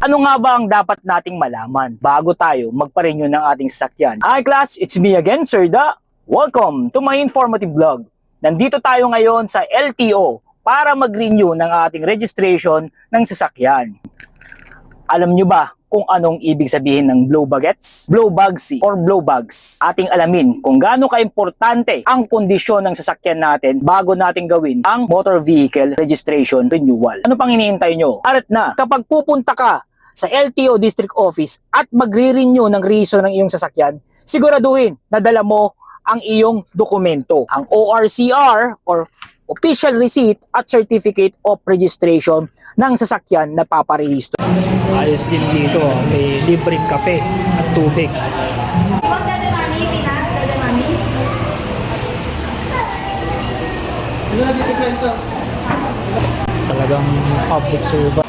Ano nga ba ang dapat nating malaman bago tayo magpa-renew ng ating sasakyan? Hi class, it's me again, Sir Da. Welcome to my informative vlog. Nandito tayo ngayon sa LTO para mag-renew ng ating registration ng sasakyan. Alam nyo ba kung anong ibig sabihin ng blow bagets, blow bagsy, or blow bags? Ating alamin kung gaano ka-importante ang kondisyon ng sasakyan natin bago natin gawin ang motor vehicle registration renewal. Ano pang hinihintay nyo? Arat na, kapag pupunta ka sa LTO District Office at magre-renew ng rehistro ng iyong sasakyan, siguraduhin na dala mo ang iyong dokumento, ang ORCR or Official Receipt at Certificate of Registration ng sasakyan na paparehistro. Ayos din dito, may libreng kape at tubig. Huwag dada mami, pinag, dada mami. Talagang public service.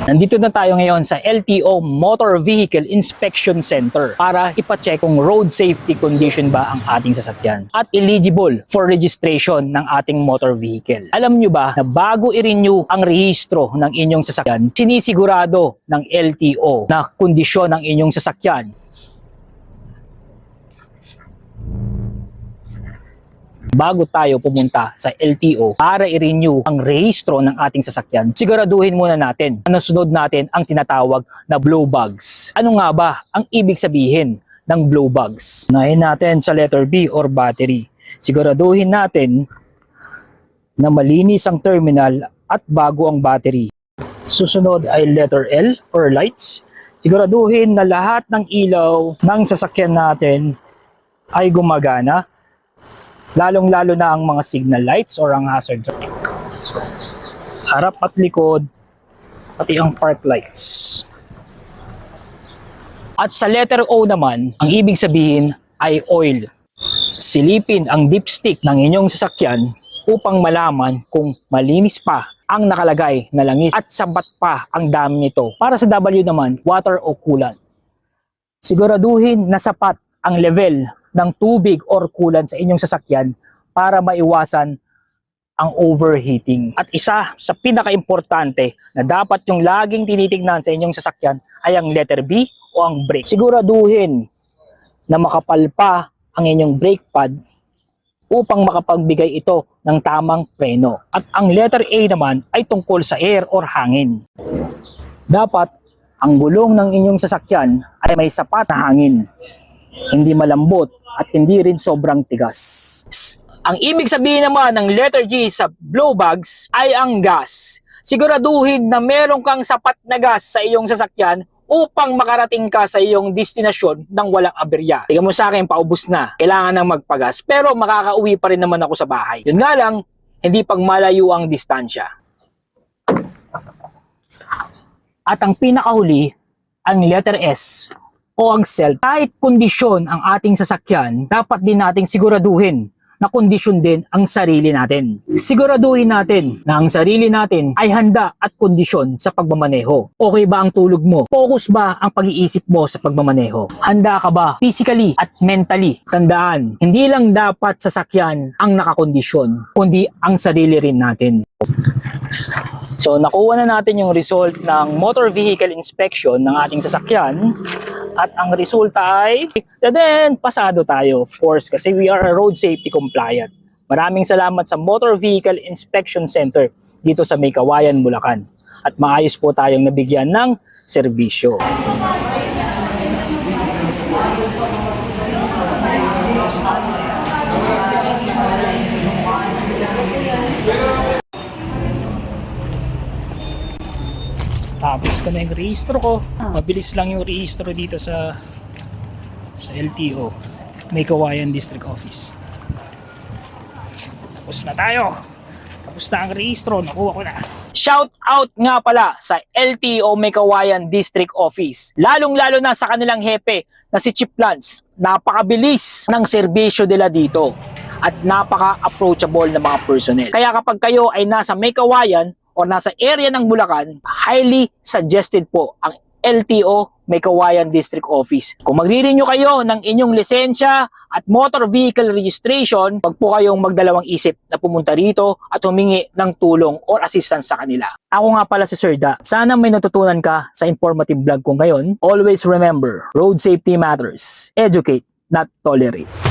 Nandito na tayo ngayon sa LTO Motor Vehicle Inspection Center para ipacheck kung road safety condition ba ang ating sasakyan at eligible for registration ng ating motor vehicle. Alam nyo ba na bago i-renew ang rehistro ng inyong sasakyan, sinisigurado ng LTO na kondisyon ng inyong sasakyan bago tayo pumunta sa LTO para i-renew ang rehistro ng ating sasakyan, siguraduhin muna natin na nasunod natin ang tinatawag na blow bags. Ano nga ba ang ibig sabihin ng blow bags? Unahin natin sa letter B or battery. Siguraduhin natin na malinis ang terminal at bago ang battery. Susunod ay letter L or lights. Siguraduhin na lahat ng ilaw ng sasakyan natin ay gumagana. Lalong-lalo na ang mga signal lights or ang hazard lights. Harap at likod, pati ang park lights. At sa letter O naman, ang ibig sabihin ay oil. Silipin ang dipstick ng inyong sasakyan upang malaman kung malinis pa ang nakalagay na langis at sapat pa ang dami nito. Para sa W naman, water o coolant. Siguraduhin na sapat ang level ng tubig or coolant sa inyong sasakyan para maiwasan ang overheating. At isa sa pinaka-importante na dapat yung laging tinitignan sa inyong sasakyan ay ang letter B o ang brake. Siguraduhin na makapal pa ang inyong brake pad upang makapagbigay ito ng tamang preno. At ang letter A naman ay tungkol sa air or hangin. Dapat ang gulong ng inyong sasakyan ay may sapat na hangin, hindi malambot at hindi rin sobrang tigas. Ang ibig sabihin naman ng letter G sa blow bags ay ang gas. Siguraduhin na meron kang sapat na gas sa iyong sasakyan upang makarating ka sa iyong destinasyon ng walang aberya. Tingnan mo sa akin, paubos na. Kailangan nang magpagas pero makakauwi pa rin naman ako sa bahay. Yun nga lang, hindi pang malayo ang distansya. At ang pinakahuli, ang letter S o ang self. Kahit kondisyon ang ating sasakyan, dapat din nating siguraduhin na kondisyon din ang sarili natin. Siguraduhin natin na ang sarili natin ay handa at kondisyon sa pagmamaneho. Okay ba ang tulog mo? Focus ba ang pag-iisip mo sa pagmamaneho? Handa ka ba physically at mentally? Tandaan, hindi lang dapat sasakyan ang nakakondisyon, kundi ang sarili rin natin. So nakuha na natin yung result ng motor vehicle inspection ng ating sasakyan. At ang resulta ay, pasado tayo, of course, kasi we are a road safety compliant. Maraming salamat sa Motor Vehicle Inspection Center dito sa May Kawayan, Bulacan. At maayos po tayong nabigyan ng serbisyo. Tapos ko na yung rehistro ko. Mabilis lang yung rehistro dito sa LTO May Kawayan District Office. Tapos na tayo. Tapos na ang rehistro. Nakuha ko na. Shout out nga pala sa LTO May Kawayan District Office. Lalong-lalo na sa kanilang hepe na si Chief Lance. Napakabilis ng serbisyo nila dito. At napaka-approachable ng mga personnel. Kaya kapag kayo ay nasa May Kawayan o nasa area ng Bulacan, highly suggested po ang LTO may Kawayan District Office. Kung magre-renew kayo ng inyong lisensya at motor vehicle registration, wag po kayong magdalawang isip na pumunta rito at humingi ng tulong or assistance sa kanila. Ako nga pala si Sir Da. Sana may natutunan ka sa informative vlog ko ngayon. Always remember, road safety matters. Educate, not tolerate.